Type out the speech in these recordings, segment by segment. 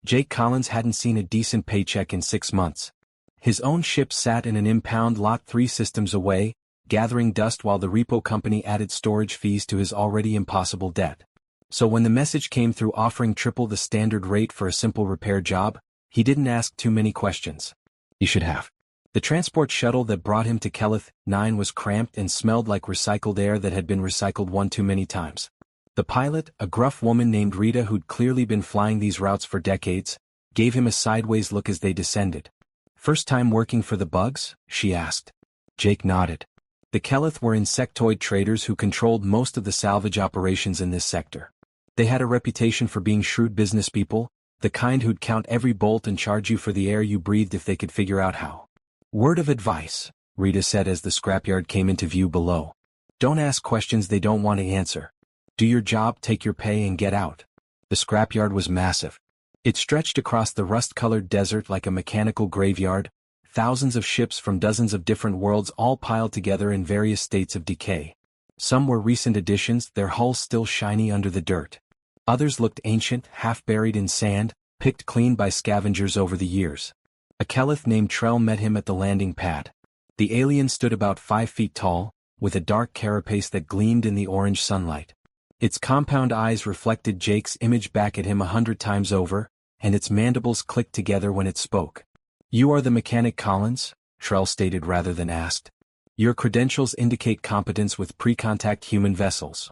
Jake Collins hadn't seen a decent paycheck in 6 months. His own ship sat in an impound lot 3 systems away, gathering dust while the repo company added storage fees to his already impossible debt. So when the message came through offering triple the standard rate for a simple repair job, he didn't ask too many questions. He should have. The transport shuttle that brought him to Kelith 9 was cramped and smelled like recycled air that had been recycled one too many times. The pilot, a gruff woman named Rita who'd clearly been flying these routes for decades, gave him a sideways look as they descended. "First time working for the Bugs?" she asked. Jake nodded. The Kelith were insectoid traders who controlled most of the salvage operations in this sector. They had a reputation for being shrewd businesspeople, the kind who'd count every bolt and charge you for the air you breathed if they could figure out how. "Word of advice," Rita said as the scrapyard came into view below. "Don't ask questions they don't want to answer. Do your job, take your pay, and get out." The scrapyard was massive. It stretched across the rust-colored desert like a mechanical graveyard, thousands of ships from dozens of different worlds all piled together in various states of decay. Some were recent additions, their hulls still shiny under the dirt. Others looked ancient, half buried in sand, picked clean by scavengers over the years. A Kelith named Trell met him at the landing pad. The alien stood about 5 feet tall, with a dark carapace that gleamed in the orange sunlight. Its compound eyes reflected Jake's image back at him 100 times over, and its mandibles clicked together when it spoke. "You are the mechanic Collins?" Trell stated rather than asked. "Your credentials indicate competence with pre-contact human vessels."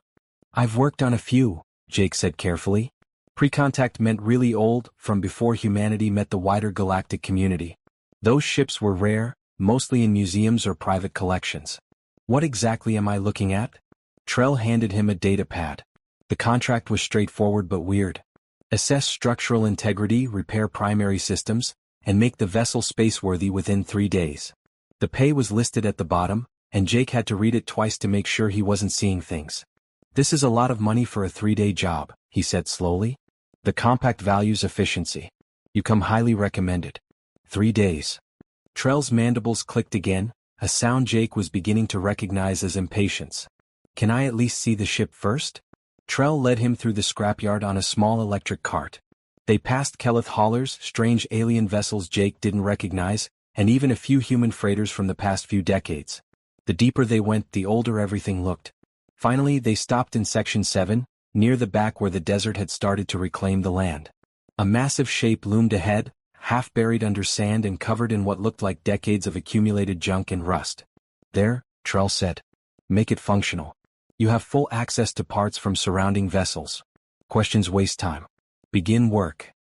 "I've worked on a few," Jake said carefully. Pre-contact meant really old, from before humanity met the wider galactic community. Those ships were rare, mostly in museums or private collections. "What exactly am I looking at?" Trell handed him a data pad. The contract was straightforward but weird. Assess structural integrity, repair primary systems, and make the vessel spaceworthy within 3 days. The pay was listed at the bottom, and Jake had to read it twice to make sure he wasn't seeing things. "This is a lot of money for a 3-day job," he said slowly. "The compact values efficiency. You come highly recommended." 3 days. Trell's mandibles clicked again, a sound Jake was beginning to recognize as impatience. "Can I at least see the ship first?" Trell led him through the scrapyard on a small electric cart. They passed Kelith haulers, strange alien vessels Jake didn't recognize, and even a few human freighters from the past few decades. The deeper they went, the older everything looked. Finally, they stopped in Section 7, near the back where the desert had started to reclaim the land. A massive shape loomed ahead, half buried under sand and covered in what looked like decades of accumulated junk and rust. "There," Trell said. "Make it functional. You have full access to parts from surrounding vessels. Questions waste time. Begin work."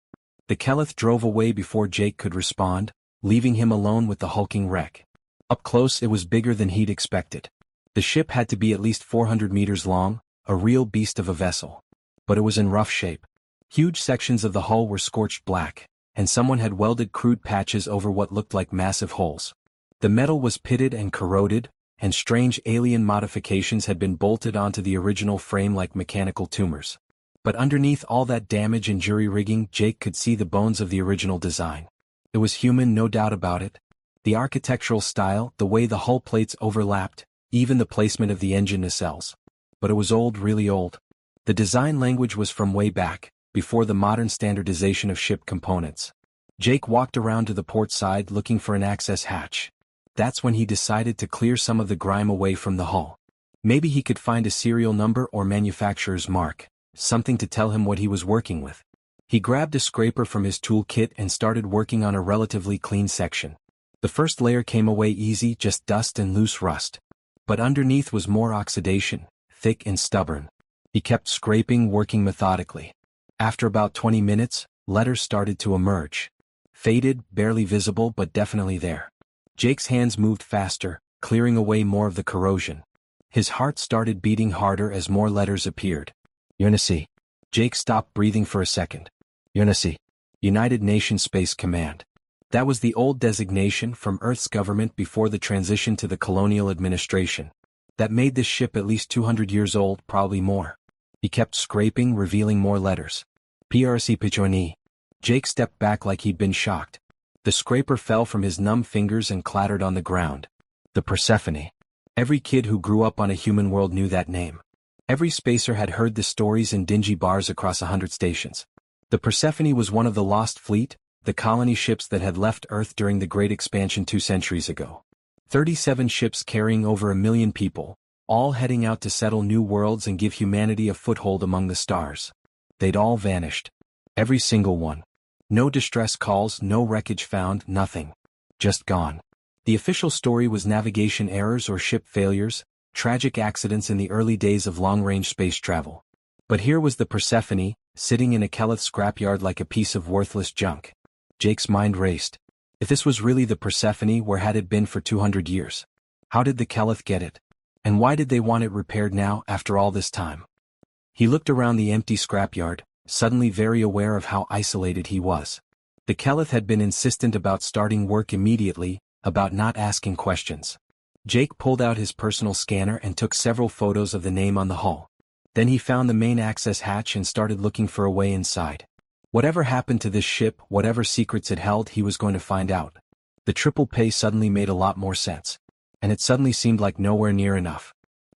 The Kelith drove away before Jake could respond, leaving him alone with the hulking wreck. Up close it was bigger than he'd expected. The ship had to be at least 400 meters long, a real beast of a vessel. But it was in rough shape. Huge sections of the hull were scorched black, and someone had welded crude patches over what looked like massive holes. The metal was pitted and corroded, and strange alien modifications had been bolted onto the original frame like mechanical tumors. But underneath all that damage and jury-rigging, Jake could see the bones of the original design. It was human, no doubt about it. The architectural style, the way the hull plates overlapped, even the placement of the engine nacelles. But it was old, really old. The design language was from way back, before the modern standardization of ship components. Jake walked around to the port side looking for an access hatch. That's when he decided to clear some of the grime away from the hull. Maybe he could find a serial number or manufacturer's mark, something to tell him what he was working with. He grabbed a scraper from his toolkit and started working on a relatively clean section. The first layer came away easy, just dust and loose rust. But underneath was more oxidation, thick and stubborn. He kept scraping, working methodically. After about 20 minutes, letters started to emerge. Faded, barely visible but definitely there. Jake's hands moved faster, clearing away more of the corrosion. His heart started beating harder as more letters appeared. UNSC. Jake stopped breathing for a second. UNSC. United Nations Space Command. That was the old designation from Earth's government before the transition to the colonial administration. That made this ship at least 200 years old, probably more. He kept scraping, revealing more letters. PRC Pichoni. Jake stepped back like he'd been shocked. The scraper fell from his numb fingers and clattered on the ground. The Persephone. Every kid who grew up on a human world knew that name. Every spacer had heard the stories in dingy bars across 100 stations. The The Persephone was one of the lost fleet, the colony ships that had left Earth during the Great Expansion 2 centuries ago. 37 ships carrying over 1 million people, all heading out to settle new worlds and give humanity a foothold among the stars. They'd all vanished. Every single one. No distress calls, no wreckage found, nothing. Just gone. The official story was navigation errors or ship failures, tragic accidents in the early days of long-range space travel. But here was the Persephone, sitting in a Keleth scrapyard like a piece of worthless junk. Jake's mind raced. If this was really the Persephone, where had it been for 200 years? How did the Keleth get it? And why did they want it repaired now, after all this time? He looked around the empty scrapyard, suddenly very aware of how isolated he was. The Keleth had been insistent about starting work immediately, about not asking questions. Jake pulled out his personal scanner and took several photos of the name on the hull. Then he found the main access hatch and started looking for a way inside. Whatever happened to this ship, whatever secrets it held, he was going to find out. The triple pay suddenly made a lot more sense. And it suddenly seemed like nowhere near enough.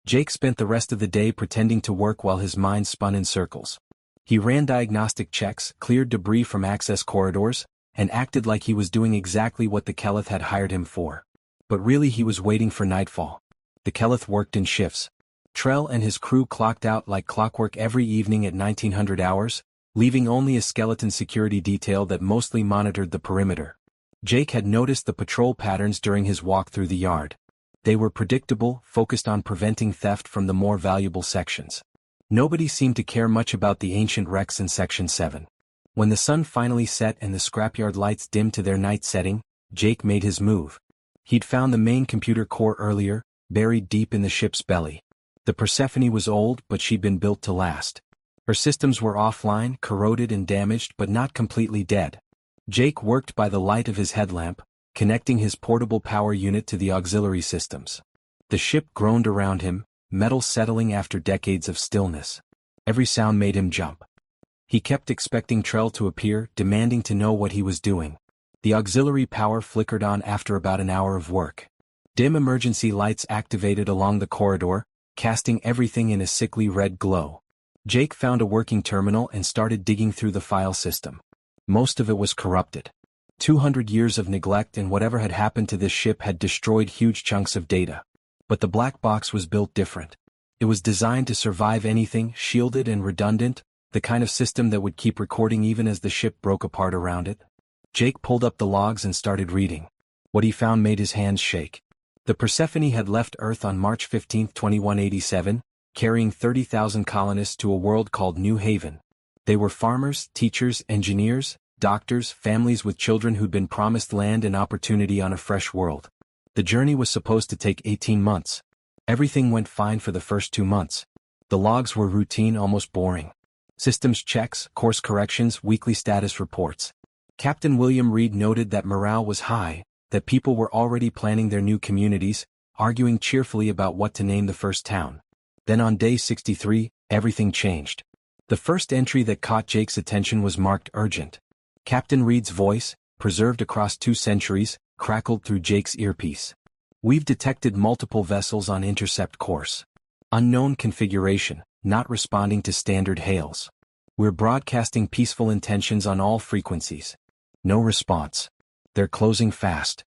Jake spent the rest of the day pretending to work while his mind spun in circles. He ran diagnostic checks, cleared debris from access corridors, and acted like he was doing exactly what the Keleth had hired him for. But really he was waiting for nightfall. The Keleth worked in shifts. Trell and his crew clocked out like clockwork every evening at 1900 hours, leaving only a skeleton security detail that mostly monitored the perimeter. Jake had noticed the patrol patterns during his walk through the yard. They were predictable, focused on preventing theft from the more valuable sections. Nobody seemed to care much about the ancient wrecks in Section 7. When the sun finally set and the scrapyard lights dimmed to their night setting, Jake made his move. He'd found the main computer core earlier, buried deep in the ship's belly. The Persephone was old, but she'd been built to last. Her systems were offline, corroded and damaged, but not completely dead. Jake worked by the light of his headlamp, connecting his portable power unit to the auxiliary systems. The ship groaned around him, metal settling after decades of stillness. Every sound made him jump. He kept expecting Trell to appear, demanding to know what he was doing. The auxiliary power flickered on after about an hour of work. Dim emergency lights activated along the corridor, casting everything in a sickly red glow. Jake found a working terminal and started digging through the file system. Most of it was corrupted. 200 years of neglect and whatever had happened to this ship had destroyed huge chunks of data. But the black box was built different. It was designed to survive anything, shielded and redundant, the kind of system that would keep recording even as the ship broke apart around it. Jake pulled up the logs and started reading. What he found made his hands shake. The Persephone had left Earth on March 15, 2187, carrying 30,000 colonists to a world called New Haven. They were farmers, teachers, engineers, doctors, families with children who'd been promised land and opportunity on a fresh world. The journey was supposed to take 18 months. Everything went fine for the first 2 months. The logs were routine, almost boring. Systems checks, course corrections, weekly status reports. Captain William Reed noted that morale was high, that people were already planning their new communities, arguing cheerfully about what to name the first town. Then on day 63, everything changed. The first entry that caught Jake's attention was marked urgent. Captain Reed's voice, preserved across 2 centuries, crackled through Jake's earpiece. We've detected multiple vessels on intercept course. Unknown configuration, not responding to standard hails. We're broadcasting peaceful intentions on all frequencies. No response. They're closing fast.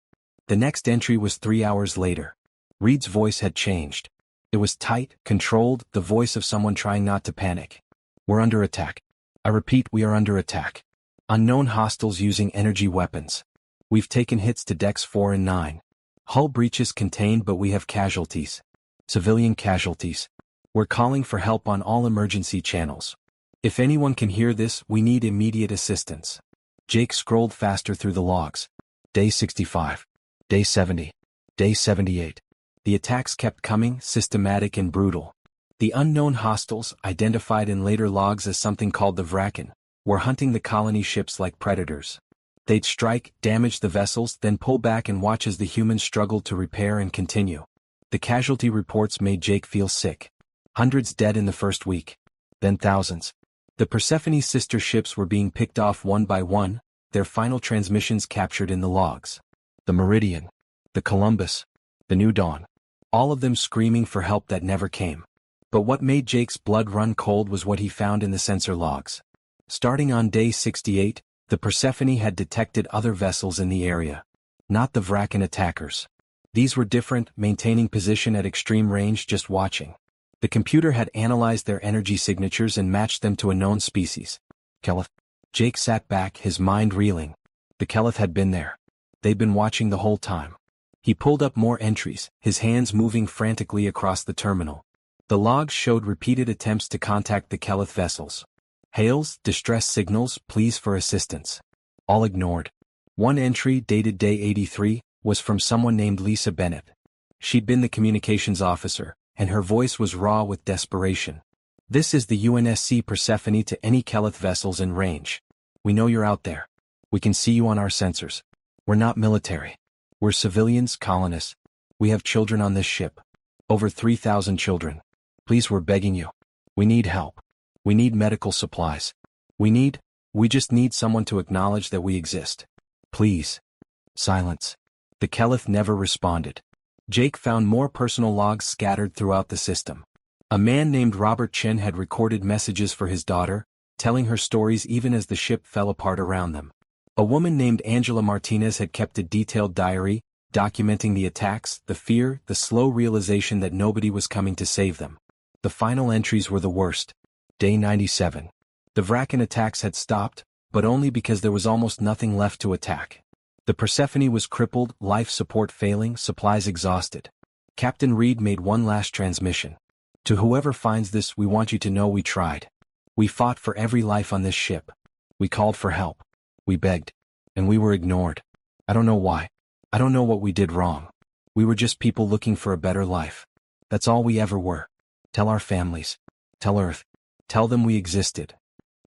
The next entry was 3 hours later. Reed's voice had changed. It was tight, controlled, the voice of someone trying not to panic. We're under attack. I repeat, we are under attack. Unknown hostiles using energy weapons. We've taken hits to decks 4 and 9. Hull breaches contained, but we have casualties. Civilian casualties. We're calling for help on all emergency channels. If anyone can hear this, we need immediate assistance. Jake scrolled faster through the logs. Day 65. Day 70. Day 78. The attacks kept coming, systematic and brutal. The unknown hostiles, identified in later logs as something called the Vraken, were hunting the colony ships like predators. They'd strike, damage the vessels, then pull back and watch as the humans struggled to repair and continue. The casualty reports made Jake feel sick. Hundreds dead in the first week. Then thousands. The Persephone's sister ships were being picked off one by one, their final transmissions captured in the logs. The Meridian. The Columbus. The New Dawn. All of them screaming for help that never came. But what made Jake's blood run cold was what he found in the sensor logs. Starting on day 68, the Persephone had detected other vessels in the area. Not the Vracan attackers. These were different, maintaining position at extreme range, just watching. The computer had analyzed their energy signatures and matched them to a known species. Keleth. Jake sat back, his mind reeling. The Keleth had been there. They'd been watching the whole time. He pulled up more entries, his hands moving frantically across the terminal. The logs showed repeated attempts to contact the Keleth vessels. Hails, distress signals, pleas for assistance. All ignored. One entry, dated day 83, was from someone named Lisa Bennett. She'd been the communications officer, and her voice was raw with desperation. This is the UNSC Persephone to any Keleth vessels in range. We know you're out there. We can see you on our sensors. We're not military. We're civilians, colonists. We have children on this ship. Over 3,000 children. Please, we're begging you. We need help. We need medical supplies. We just need someone to acknowledge that we exist. Please. Silence. The Keleth never responded. Jake found more personal logs scattered throughout the system. A man named Robert Chin had recorded messages for his daughter, telling her stories even as the ship fell apart around them. A woman named Angela Martinez had kept a detailed diary, documenting the attacks, the fear, the slow realization that nobody was coming to save them. The final entries were the worst. Day 97. The Vracan attacks had stopped, but only because there was almost nothing left to attack. The Persephone was crippled, life support failing, supplies exhausted. Captain Reed made one last transmission. To whoever finds this, we want you to know we tried. We fought for every life on this ship. We called for help. We begged. And we were ignored. I don't know why. I don't know what we did wrong. We were just people looking for a better life. That's all we ever were. Tell our families. Tell Earth. Tell them we existed.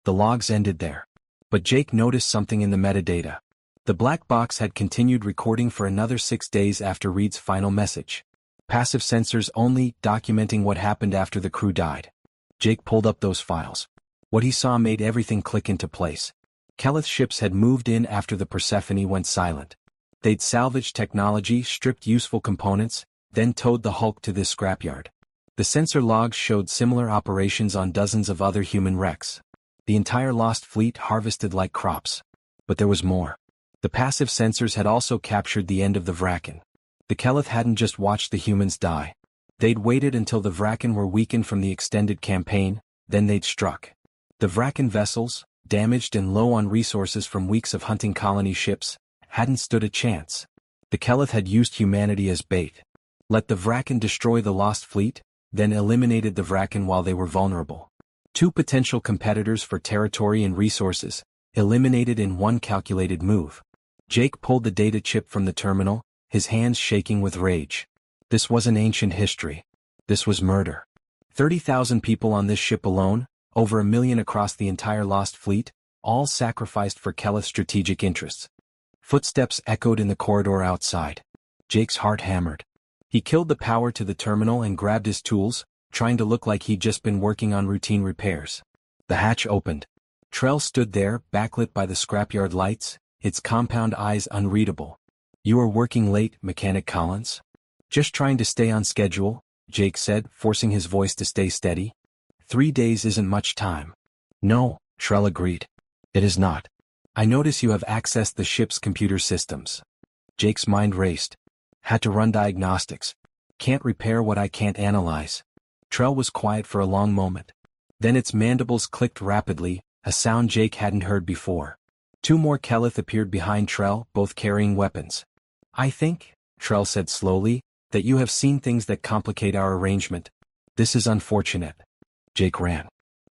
The logs ended there. But Jake noticed something in the metadata. The black box had continued recording for another 6 days after Reed's final message. Passive sensors only, documenting what happened after the crew died. Jake pulled up those files. What he saw made everything click into place. Keleth ships had moved in after the Persephone went silent. They'd salvaged technology, stripped useful components, then towed the hulk to this scrapyard. The sensor logs showed similar operations on dozens of other human wrecks. The entire lost fleet harvested like crops. But there was more. The passive sensors had also captured the end of the Vracan. The Keleth hadn't just watched the humans die. They'd waited until the Vracan were weakened from the extended campaign, then they'd struck. The Vracan vessels, damaged and low on resources from weeks of hunting colony ships, hadn't stood a chance. The Keleth had used humanity as bait. Let the Vracan destroy the lost fleet, then eliminated the Vracan while they were vulnerable. 2 potential competitors for territory and resources, eliminated in one calculated move. Jake pulled the data chip from the terminal, his hands shaking with rage. This wasn't ancient history. This was murder. 30,000 people on this ship alone, over 1 million across the entire lost fleet, all sacrificed for Keleth's strategic interests. Footsteps echoed in the corridor outside. Jake's heart hammered. He killed the power to the terminal and grabbed his tools, trying to look like he'd just been working on routine repairs. The hatch opened. Trell stood there, backlit by the scrapyard lights, its compound eyes unreadable. You are working late, Mechanic Collins? Just trying to stay on schedule, Jake said, forcing his voice to stay steady. 3 days isn't much time. No, Trell agreed. It is not. I notice you have accessed the ship's computer systems. Jake's mind raced. Had to run diagnostics. Can't repair what I can't analyze. Trell was quiet for a long moment. Then its mandibles clicked rapidly, a sound Jake hadn't heard before. 2 more Keleth appeared behind Trell, both carrying weapons. I think, Trell said slowly, that you have seen things that complicate our arrangement. This is unfortunate. Jake ran.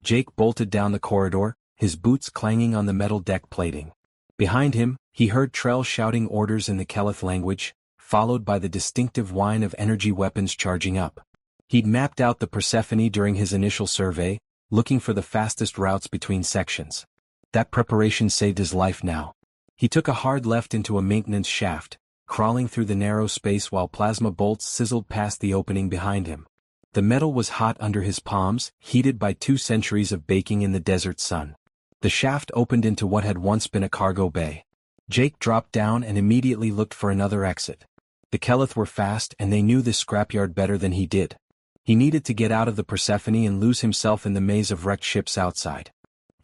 Jake bolted down the corridor, his boots clanging on the metal deck plating. Behind him, he heard Trell shouting orders in the Keleth language, followed by the distinctive whine of energy weapons charging up. He'd mapped out the Persephone during his initial survey, looking for the fastest routes between sections. That preparation saved his life now. He took a hard left into a maintenance shaft, crawling through the narrow space while plasma bolts sizzled past the opening behind him. The metal was hot under his palms, heated by 2 centuries of baking in the desert sun. The shaft opened into what had once been a cargo bay. Jake dropped down and immediately looked for another exit. The Keleth were fast and they knew this scrapyard better than he did. He needed to get out of the Persephone and lose himself in the maze of wrecked ships outside.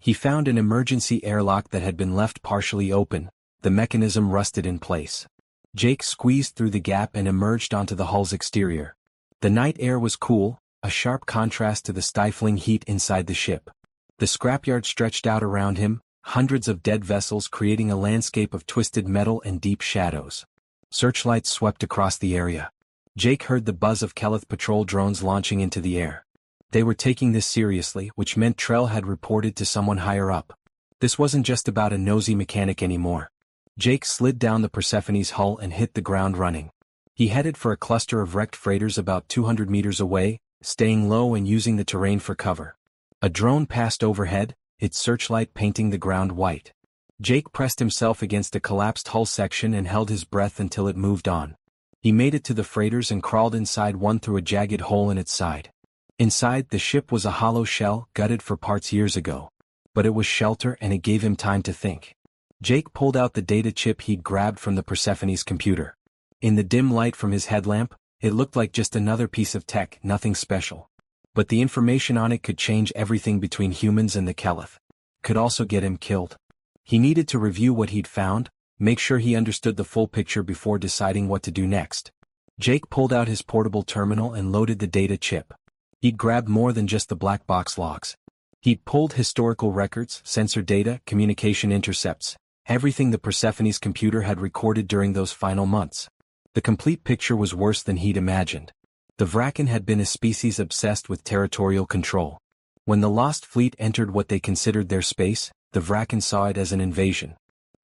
He found an emergency airlock that had been left partially open, the mechanism rusted in place. Jake squeezed through the gap and emerged onto the hull's exterior. The night air was cool, a sharp contrast to the stifling heat inside the ship. The scrapyard stretched out around him, hundreds of dead vessels creating a landscape of twisted metal and deep shadows. Searchlights swept across the area. Jake heard the buzz of Keleth patrol drones launching into the air. They were taking this seriously, which meant Trell had reported to someone higher up. This wasn't just about a nosy mechanic anymore. Jake slid down the Persephone's hull and hit the ground running. He headed for a cluster of wrecked freighters about 200 meters away, staying low and using the terrain for cover. A drone passed overhead, its searchlight painting the ground white. Jake pressed himself against a collapsed hull section and held his breath until it moved on. He made it to the freighters and crawled inside one through a jagged hole in its side. Inside, the ship was a hollow shell gutted for parts years ago. But it was shelter and it gave him time to think. Jake pulled out the data chip he'd grabbed from the Persephone's computer. In the dim light from his headlamp, it looked like just another piece of tech, nothing special. But the information on it could change everything between humans and the Keleth. Could also get him killed. He needed to review what he'd found, make sure he understood the full picture before deciding what to do next. Jake pulled out his portable terminal and loaded the data chip. He'd grabbed more than just the black box logs. He'd pulled historical records, sensor data, communication intercepts, everything the Persephone's computer had recorded during those final months. The complete picture was worse than he'd imagined. The Vraken had been a species obsessed with territorial control. When the Lost Fleet entered what they considered their space, the Vraken saw it as an invasion.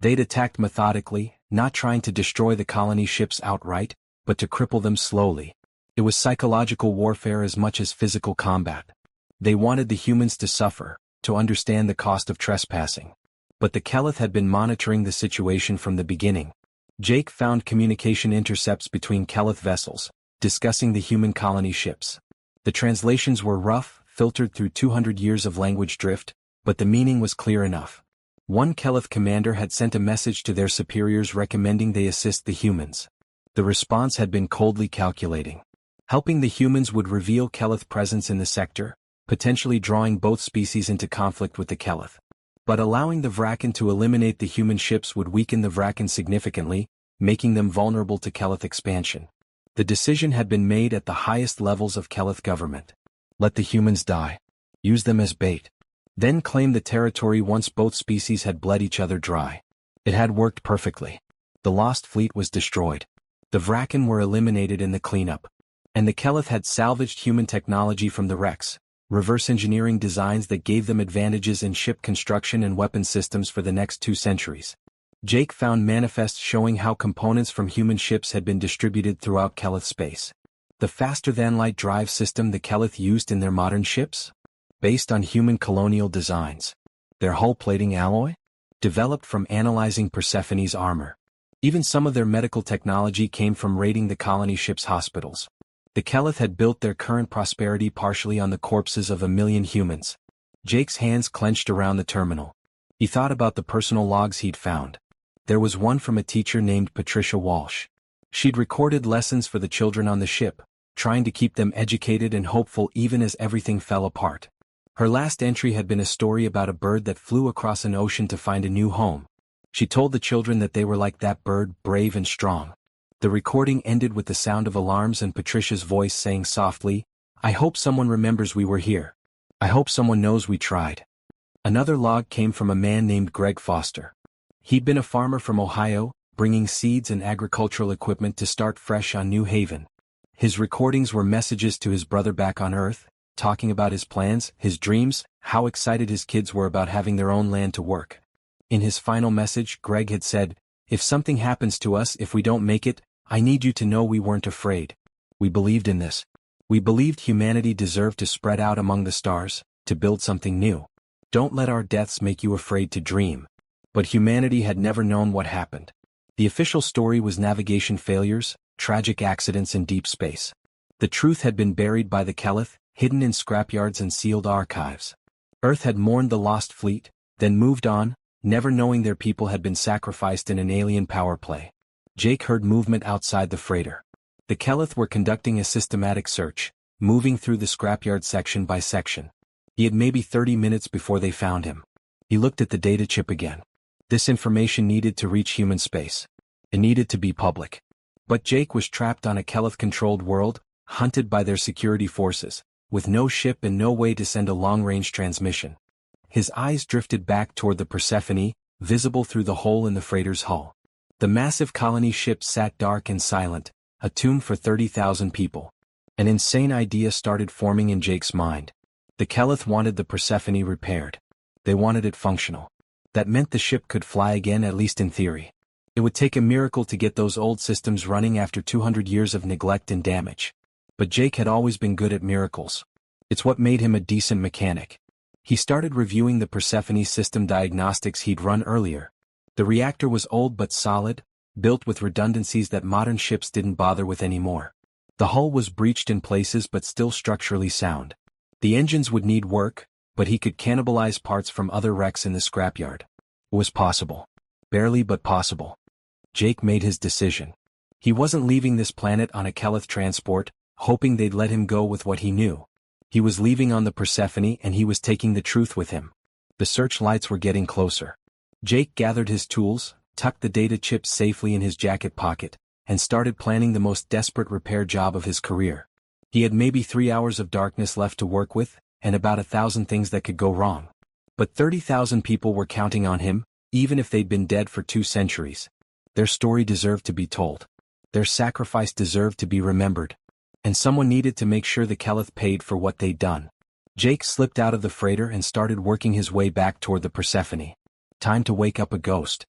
They'd attacked methodically, not trying to destroy the colony ships outright, but to cripple them slowly. It was psychological warfare as much as physical combat. They wanted the humans to suffer, to understand the cost of trespassing. But the Keleth had been monitoring the situation from the beginning. Jake found communication intercepts between Keleth vessels, discussing the human colony ships. The translations were rough, filtered through 200 years of language drift, but the meaning was clear enough. One Keleth commander had sent a message to their superiors recommending they assist the humans. The response had been coldly calculating. Helping the humans would reveal Keleth presence in the sector, potentially drawing both species into conflict with the Keleth. But allowing the Vraken to eliminate the human ships would weaken the Vraken significantly, making them vulnerable to Keleth expansion. The decision had been made at the highest levels of Keleth government. Let the humans die. Use them as bait. Then claim the territory once both species had bled each other dry. It had worked perfectly. The Lost Fleet was destroyed. The Vraken were eliminated in the cleanup. And the Keleth had salvaged human technology from the wrecks, reverse engineering designs that gave them advantages in ship construction and weapon systems for the next 2 centuries. Jake found manifests showing how components from human ships had been distributed throughout Keleth space. The faster-than-light drive system the Keleth used in their modern ships? Based on human colonial designs. Their hull plating alloy? Developed from analyzing Persephone's armor. Even some of their medical technology came from raiding the colony ships' hospitals. The Keleth had built their current prosperity partially on the corpses of 1 million humans. Jake's hands clenched around the terminal. He thought about the personal logs he'd found. There was one from a teacher named Patricia Walsh. She'd recorded lessons for the children on the ship, trying to keep them educated and hopeful even as everything fell apart. Her last entry had been a story about a bird that flew across an ocean to find a new home. She told the children that they were like that bird, brave and strong. The recording ended with the sound of alarms and Patricia's voice saying softly, "I hope someone remembers we were here. I hope someone knows we tried." Another log came from a man named Greg Foster. He'd been a farmer from Ohio, bringing seeds and agricultural equipment to start fresh on New Haven. His recordings were messages to his brother back on Earth, talking about his plans, his dreams, how excited his kids were about having their own land to work. In his final message, Greg had said, "If something happens to us, if we don't make it, I need you to know we weren't afraid. We believed in this. We believed humanity deserved to spread out among the stars, to build something new. Don't let our deaths make you afraid to dream." But humanity had never known what happened. The official story was navigation failures, tragic accidents in deep space. The truth had been buried by the Keleth, hidden in scrapyards and sealed archives. Earth had mourned the Lost Fleet, then moved on, never knowing their people had been sacrificed in an alien power play. Jake heard movement outside the freighter. The Keleth were conducting a systematic search, moving through the scrapyard section by section. He had maybe 30 minutes before they found him. He looked at the data chip again. This information needed to reach human space. It needed to be public. But Jake was trapped on a Keleth-controlled world, hunted by their security forces, with no ship and no way to send a long-range transmission. His eyes drifted back toward the Persephone, visible through the hole in the freighter's hull. The massive colony ship sat dark and silent, attuned for 30,000 people. An insane idea started forming in Jake's mind. The Keleth wanted the Persephone repaired. They wanted it functional. That meant the ship could fly again, at least in theory. It would take a miracle to get those old systems running after 200 years of neglect and damage. But Jake had always been good at miracles. It's what made him a decent mechanic. He started reviewing the Persephone system diagnostics he'd run earlier. The reactor was old but solid, built with redundancies that modern ships didn't bother with anymore. The hull was breached in places but still structurally sound. The engines would need work, but he could cannibalize parts from other wrecks in the scrapyard. It was possible. Barely, but possible. Jake made his decision. He wasn't leaving this planet on a Keleth transport, hoping they'd let him go with what he knew. He was leaving on the Persephone, and he was taking the truth with him. The searchlights were getting closer. Jake gathered his tools, tucked the data chips safely in his jacket pocket, and started planning the most desperate repair job of his career. He had maybe 3 hours of darkness left to work with, and about 1,000 things that could go wrong. But 30,000 people were counting on him, even if they'd been dead for 2 centuries. Their story deserved to be told. Their sacrifice deserved to be remembered. And someone needed to make sure the Keleth paid for what they'd done. Jake slipped out of the freighter and started working his way back toward the Persephone. Time to wake up a ghost.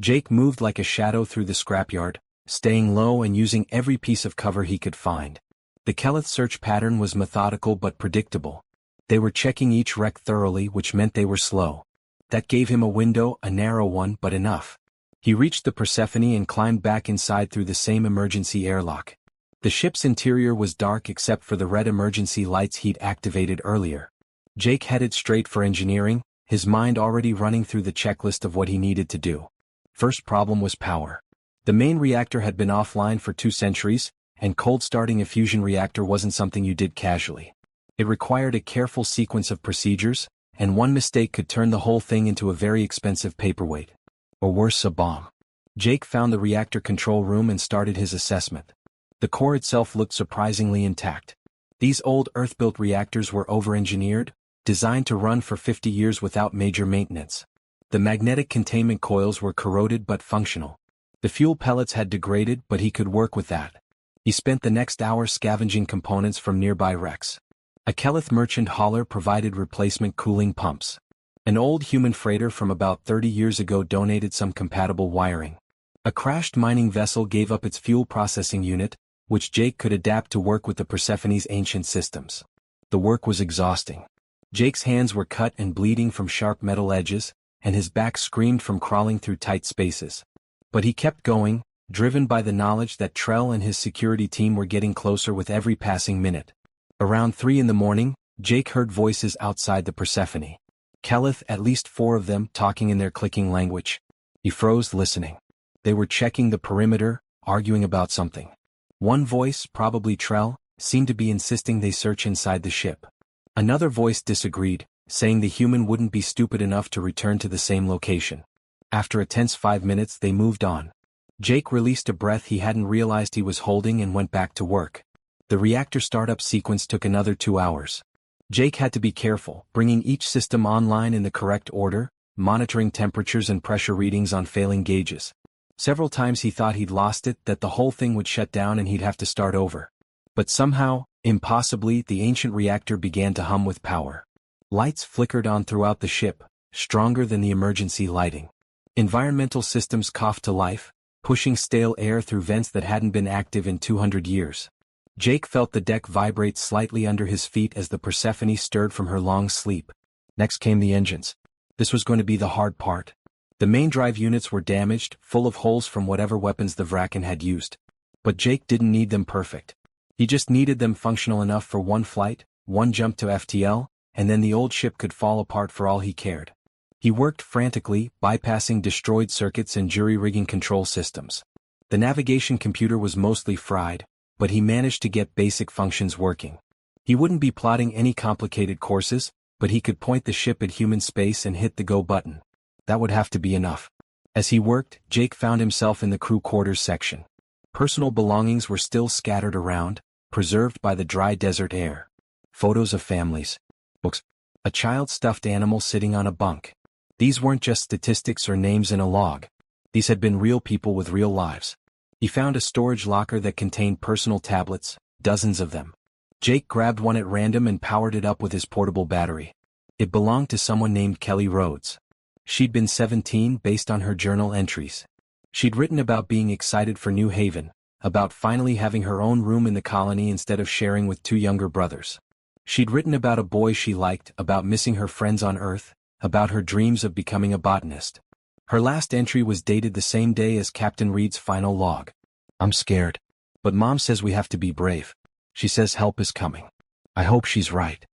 Jake moved like a shadow through the scrapyard, staying low and using every piece of cover he could find. The Keleth search pattern was methodical but predictable. They were checking each wreck thoroughly, which meant they were slow. That gave him a window, a narrow one, but enough. He reached the Persephone and climbed back inside through the same emergency airlock. The ship's interior was dark except for the red emergency lights he'd activated earlier. Jake headed straight for engineering, his mind already running through the checklist of what he needed to do. First problem was power. The main reactor had been offline for 2 centuries, and cold starting a fusion reactor wasn't something you did casually. It required a careful sequence of procedures, and one mistake could turn the whole thing into a very expensive paperweight. Or worse, a bomb. Jake found the reactor control room and started his assessment. The core itself looked surprisingly intact. These old Earth-built reactors were over-engineered, designed to run for 50 years without major maintenance. The magnetic containment coils were corroded but functional. The fuel pellets had degraded, but he could work with that. He spent the next hour scavenging components from nearby wrecks. A Keleth merchant hauler provided replacement cooling pumps. An old human freighter from about 30 years ago donated some compatible wiring. A crashed mining vessel gave up its fuel processing unit, which Jake could adapt to work with the Persephone's ancient systems. The work was exhausting. Jake's hands were cut and bleeding from sharp metal edges, and his back screamed from crawling through tight spaces. But he kept going, driven by the knowledge that Trell and his security team were getting closer with every passing minute. Around 3 in the morning, Jake heard voices outside the Persephone. Keleth, at least 4 of them, talking in their clicking language. He froze, listening. They were checking the perimeter, arguing about something. One voice, probably Trell, seemed to be insisting they search inside the ship. Another voice disagreed, saying the human wouldn't be stupid enough to return to the same location. After a tense 5 minutes, they moved on. Jake released a breath he hadn't realized he was holding and went back to work. The reactor startup sequence took another 2 hours. Jake had to be careful, bringing each system online in the correct order, monitoring temperatures and pressure readings on failing gauges. Several times he thought he'd lost it, that the whole thing would shut down and he'd have to start over. But somehow, impossibly, the ancient reactor began to hum with power. Lights flickered on throughout the ship, stronger than the emergency lighting. Environmental systems coughed to life, pushing stale air through vents that hadn't been active in 200 years. Jake felt the deck vibrate slightly under his feet as the Persephone stirred from her long sleep. Next came the engines. This was going to be the hard part. The main drive units were damaged, full of holes from whatever weapons the Vraken had used. But Jake didn't need them perfect. He just needed them functional enough for one flight, one jump to FTL, and then the old ship could fall apart for all he cared. He worked frantically, bypassing destroyed circuits and jury-rigging control systems. The navigation computer was mostly fried, but he managed to get basic functions working. He wouldn't be plotting any complicated courses, but he could point the ship at human space and hit the go button. That would have to be enough. As he worked, Jake found himself in the crew quarters section. Personal belongings were still scattered around, preserved by the dry desert air. Photos of families. Books. A child stuffed animal sitting on a bunk. These weren't just statistics or names in a log. These had been real people with real lives. He found a storage locker that contained personal tablets, dozens of them. Jake grabbed one at random and powered it up with his portable battery. It belonged to someone named Kelly Rhodes. She'd been 17 based on her journal entries. She'd written about being excited for New Haven, about finally having her own room in the colony instead of sharing with two younger brothers. She'd written about a boy she liked, about missing her friends on Earth, about her dreams of becoming a botanist. Her last entry was dated the same day as Captain Reed's final log. "I'm scared. But Mom says we have to be brave. She says help is coming. I hope she's right."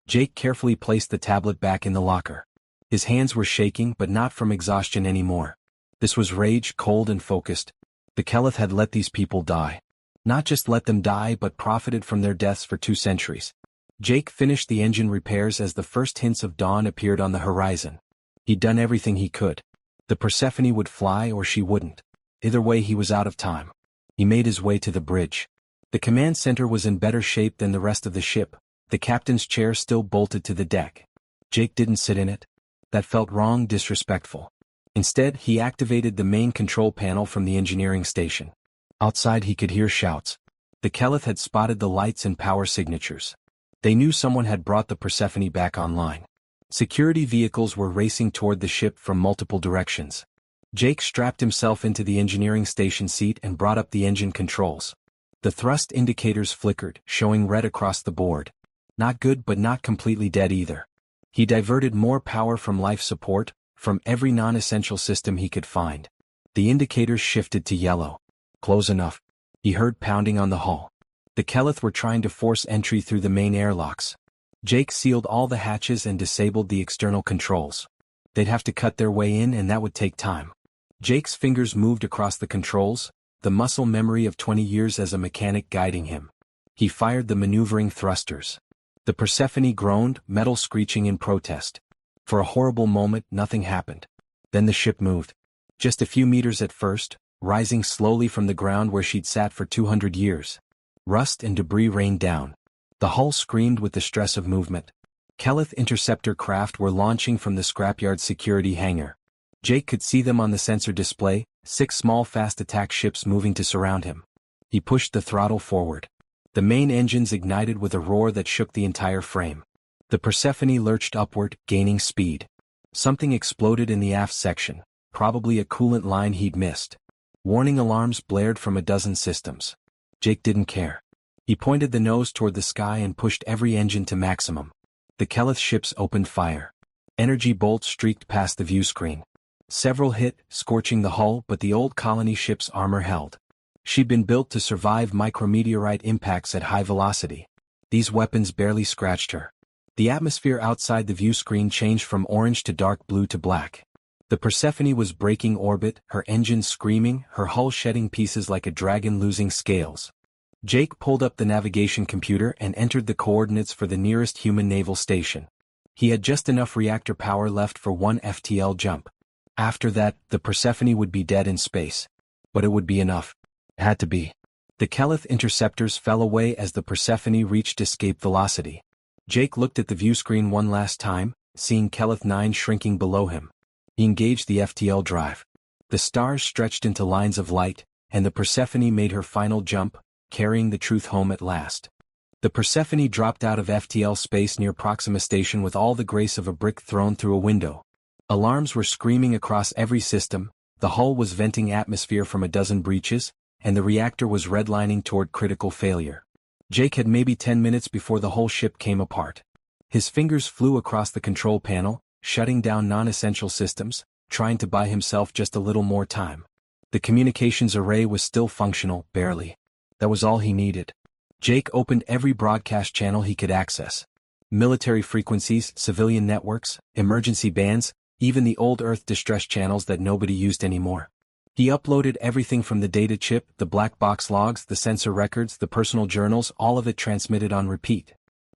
Jake carefully placed the tablet back in the locker. His hands were shaking, but not from exhaustion anymore. This was rage, cold and focused. The Keleth had let these people die. Not just let them die, but profited from their deaths for 2 centuries. Jake finished the engine repairs as the first hints of dawn appeared on the horizon. He'd done everything he could. The Persephone would fly or she wouldn't. Either way, he was out of time. He made his way to the bridge. The command center was in better shape than the rest of the ship, the captain's chair still bolted to the deck. Jake didn't sit in it. That felt wrong, disrespectful. Instead, he activated the main control panel from the engineering station. Outside he could hear shouts. The Keleth had spotted the lights and power signatures. They knew someone had brought the Persephone back online. Security vehicles were racing toward the ship from multiple directions. Jake strapped himself into the engineering station seat and brought up the engine controls. The thrust indicators flickered, showing red across the board. Not good, but not completely dead either. He diverted more power from life support, from every non-essential system he could find. The indicators shifted to yellow. Close enough. He heard pounding on the hull. The Keleth were trying to force entry through the main airlocks. Jake sealed all the hatches and disabled the external controls. They'd have to cut their way in, and that would take time. Jake's fingers moved across the controls, the muscle memory of 20 years as a mechanic guiding him. He fired the maneuvering thrusters. The Persephone groaned, metal screeching in protest. For a horrible moment, nothing happened. Then the ship moved. Just a few meters at first, rising slowly from the ground where she'd sat for 200 years. Rust and debris rained down. The hull screamed with the stress of movement. Keleth interceptor craft were launching from the scrapyard security hangar. Jake could see them on the sensor display, 6 small fast attack ships moving to surround him. He pushed the throttle forward. The main engines ignited with a roar that shook the entire frame. The Persephone lurched upward, gaining speed. Something exploded in the aft section, probably a coolant line he'd missed. Warning alarms blared from a dozen systems. Jake didn't care. He pointed the nose toward the sky and pushed every engine to maximum. The Keleth ships opened fire. Energy bolts streaked past the view screen. Several hit, scorching the hull, but the old colony ship's armor held. She'd been built to survive micrometeorite impacts at high velocity. These weapons barely scratched her. The atmosphere outside the view screen changed from orange to dark blue to black. The Persephone was breaking orbit, her engines screaming, her hull shedding pieces like a dragon losing scales. Jake pulled up the navigation computer and entered the coordinates for the nearest human naval station. He had just enough reactor power left for 1 FTL jump. After that, the Persephone would be dead in space. But it would be enough. It had to be. The Keleth interceptors fell away as the Persephone reached escape velocity. Jake looked at the view screen one last time, seeing Keleth 9 shrinking below him. He engaged the FTL drive. The stars stretched into lines of light, and the Persephone made her final jump, carrying the truth home at last. The Persephone dropped out of FTL space near Proxima Station with all the grace of a brick thrown through a window. Alarms were screaming across every system, the hull was venting atmosphere from a dozen breaches, and the reactor was redlining toward critical failure. Jake had maybe 10 minutes before the whole ship came apart. His fingers flew across the control panel, shutting down non-essential systems, trying to buy himself just a little more time. The communications array was still functional, barely. That was all he needed. Jake opened every broadcast channel he could access. Military frequencies, civilian networks, emergency bands, even the old Earth distress channels that nobody used anymore. He uploaded everything from the data chip, the black box logs, the sensor records, the personal journals, all of it transmitted on repeat.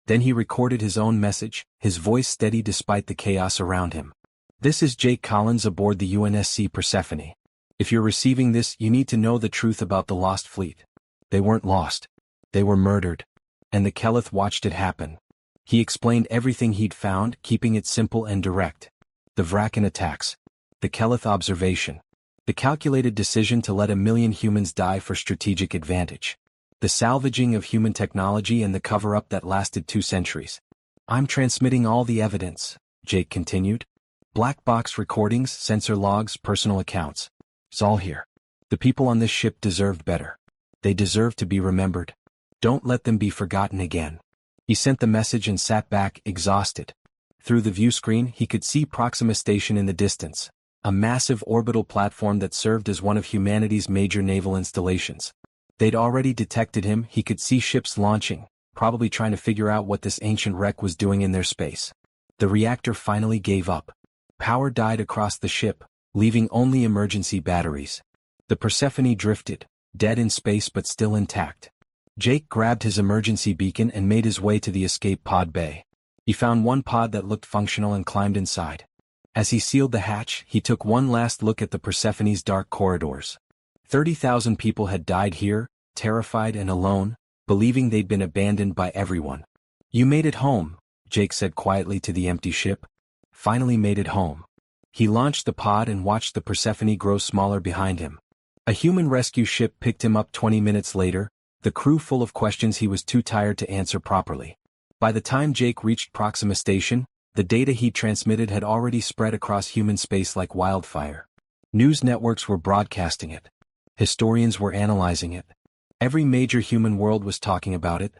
Then he recorded his own message, his voice steady despite the chaos around him. "This is Jake Collins aboard the UNSC Persephone. If you're receiving this, you need to know the truth about the lost fleet. They weren't lost. They were murdered." And the Keleth watched it happen. He explained everything he'd found, keeping it simple and direct. The Vrakan attacks. The Keleth observation. The calculated decision to let 1,000,000 humans die for strategic advantage. The salvaging of human technology and the cover-up that lasted 2 centuries. "I'm transmitting all the evidence," Jake continued. "Black box recordings, sensor logs, personal accounts. It's all here. The people on this ship deserved better. They deserve to be remembered. Don't let them be forgotten again." He sent the message and sat back, exhausted. Through the view screen, he could see Proxima Station in the distance, a massive orbital platform that served as one of humanity's major naval installations. They'd already detected him. He could see ships launching, probably trying to figure out what this ancient wreck was doing in their space. The reactor finally gave up. Power died across the ship, leaving only emergency batteries. The Persephone drifted, dead in space but still intact. Jake grabbed his emergency beacon and made his way to the escape pod bay. He found one pod that looked functional and climbed inside. As he sealed the hatch, he took one last look at the Persephone's dark corridors. 30,000 people had died here, terrified and alone, believing they'd been abandoned by everyone. "You made it home," Jake said quietly to the empty ship. "Finally made it home." He launched the pod and watched the Persephone grow smaller behind him. A human rescue ship picked him up 20 minutes later, the crew full of questions he was too tired to answer properly. By the time Jake reached Proxima Station, the data he transmitted had already spread across human space like wildfire. News networks were broadcasting it. Historians were analyzing it. Every major human world was talking about it.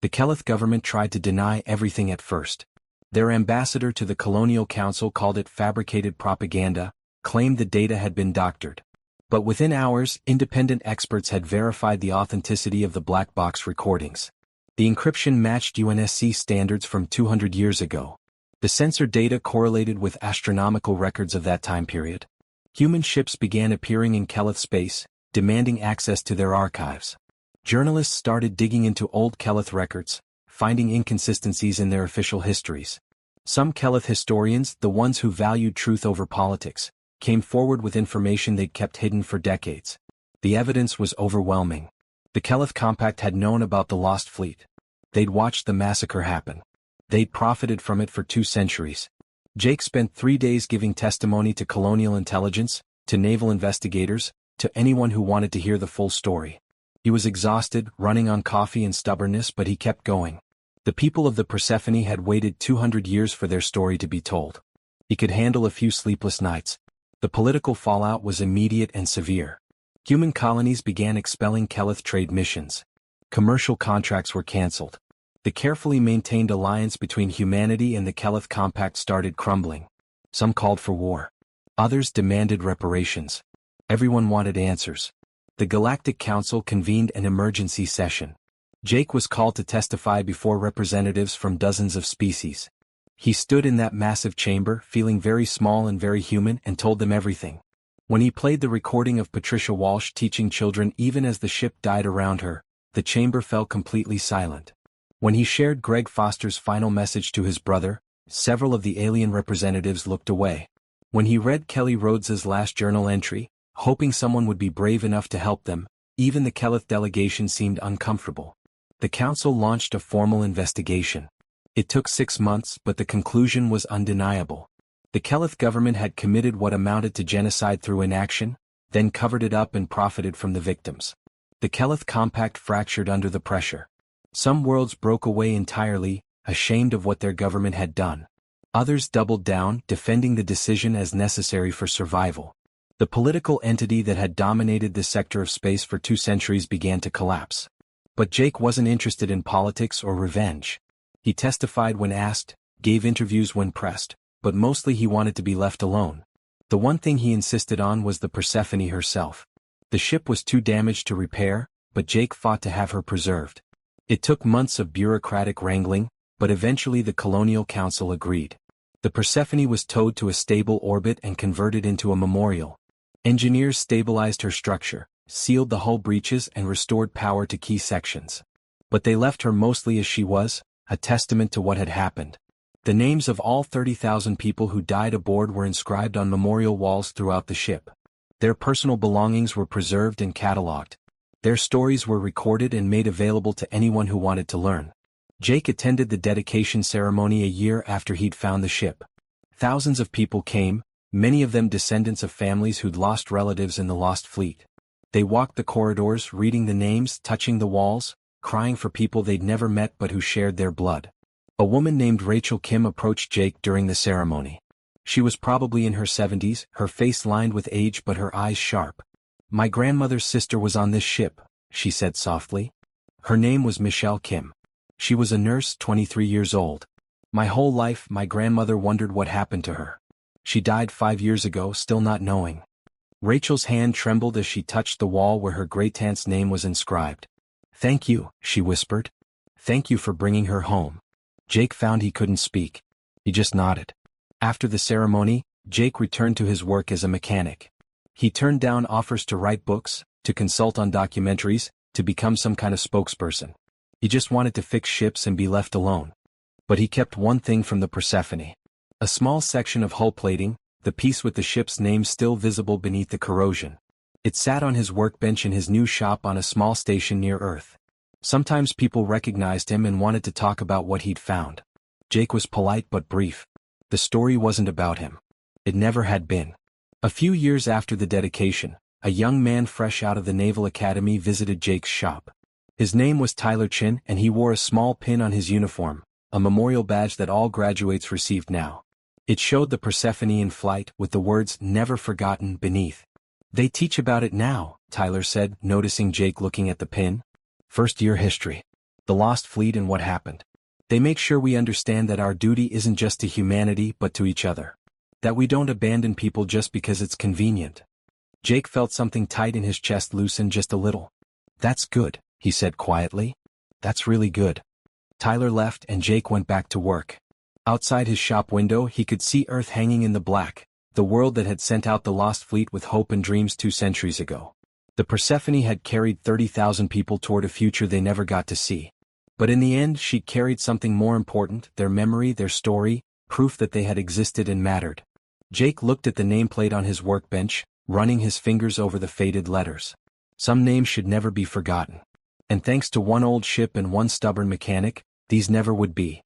The Keleth government tried to deny everything at first. Their ambassador to the Colonial Council called it fabricated propaganda, claimed the data had been doctored. But within hours, independent experts had verified the authenticity of the black box recordings. The encryption matched UNSC standards from 200 years ago. The sensor data correlated with astronomical records of that time period. Human ships began appearing in Keleth space, demanding access to their archives. Journalists started digging into old Keleth records, finding inconsistencies in their official histories. Some Keleth historians, the ones who valued truth over politics, came forward with information they'd kept hidden for decades. The evidence was overwhelming. The Keleth Compact had known about the lost fleet. They'd watched the massacre happen. They'd profited from it for 2 centuries. Jake spent 3 days giving testimony to colonial intelligence, to naval investigators, to anyone who wanted to hear the full story. He was exhausted, running on coffee and stubbornness, but he kept going. The people of the Persephone had waited 200 years for their story to be told. He could handle a few sleepless nights. The political fallout was immediate and severe. Human colonies began expelling Keleth trade missions. Commercial contracts were cancelled. The carefully maintained alliance between humanity and the Keleth Compact started crumbling. Some called for war. Others demanded reparations. Everyone wanted answers. The Galactic Council convened an emergency session. Jake was called to testify before representatives from dozens of species. He stood in that massive chamber, feeling very small and very human, and told them everything. When he played the recording of Patricia Walsh teaching children even as the ship died around her, the chamber fell completely silent. When he shared Greg Foster's final message to his brother, several of the alien representatives looked away. When he read Kelly Rhodes's last journal entry, hoping someone would be brave enough to help them, even the Keleth delegation seemed uncomfortable. The council launched a formal investigation. It took 6 months, but the conclusion was undeniable. The Keleth government had committed what amounted to genocide through inaction, then covered it up and profited from the victims. The Keleth Compact fractured under the pressure. Some worlds broke away entirely, ashamed of what their government had done. Others doubled down, defending the decision as necessary for survival. The political entity that had dominated this sector of space for 2 centuries began to collapse. But Jake wasn't interested in politics or revenge. He testified when asked, gave interviews when pressed, but mostly he wanted to be left alone. The one thing he insisted on was the Persephone herself. The ship was too damaged to repair, but Jake fought to have her preserved. It took months of bureaucratic wrangling, but eventually the Colonial Council agreed. The Persephone was towed to a stable orbit and converted into a memorial. Engineers stabilized her structure, sealed the hull breaches and restored power to key sections. But they left her mostly as she was, a testament to what had happened. The names of all 30,000 people who died aboard were inscribed on memorial walls throughout the ship. Their personal belongings were preserved and catalogued. Their stories were recorded and made available to anyone who wanted to learn. Jake attended the dedication ceremony a year after he'd found the ship. Thousands of people came, many of them descendants of families who'd lost relatives in the lost fleet. They walked the corridors, reading the names, touching the walls, crying for people they'd never met but who shared their blood. A woman named Rachel Kim approached Jake during the ceremony. She was probably in her 70s, her face lined with age but her eyes sharp. "My grandmother's sister was on this ship," she said softly. Her name was Michelle Kim. She was a nurse, 23 years old. "My whole life my grandmother wondered what happened to her. She died 5 years ago, still not knowing." Rachel's hand trembled as she touched the wall where her great-aunt's name was inscribed. "Thank you," she whispered. "Thank you for bringing her home." Jake found he couldn't speak. He just nodded. After the ceremony, Jake returned to his work as a mechanic. He turned down offers to write books, to consult on documentaries, to become some kind of spokesperson. He just wanted to fix ships and be left alone. But he kept one thing from the Persephone. A small section of hull plating, the piece with the ship's name still visible beneath the corrosion. It sat on his workbench in his new shop on a small station near Earth. Sometimes people recognized him and wanted to talk about what he'd found. Jake was polite but brief. The story wasn't about him. It never had been. A few years after the dedication, a young man fresh out of the Naval Academy visited Jake's shop. His name was Tyler Chin and he wore a small pin on his uniform, a memorial badge that all graduates received now. It showed the Persephone in flight with the words "Never Forgotten" beneath. "They teach about it now," Tyler said, noticing Jake looking at the pin. "First-year history. The lost fleet and what happened. They make sure we understand that our duty isn't just to humanity but to each other. That we don't abandon people just because it's convenient." Jake felt something tight in his chest loosen just a little. "That's good," he said quietly. "That's really good." Tyler left and Jake went back to work. Outside his shop window he could see Earth hanging in the black, the world that had sent out the lost fleet with hope and dreams 2 centuries ago. The Persephone had carried 30,000 people toward a future they never got to see. But in the end she carried something more important, their memory, their story, proof that they had existed and mattered. Jake looked at the nameplate on his workbench, running his fingers over the faded letters. Some names should never be forgotten. And thanks to one old ship and one stubborn mechanic, these never would be.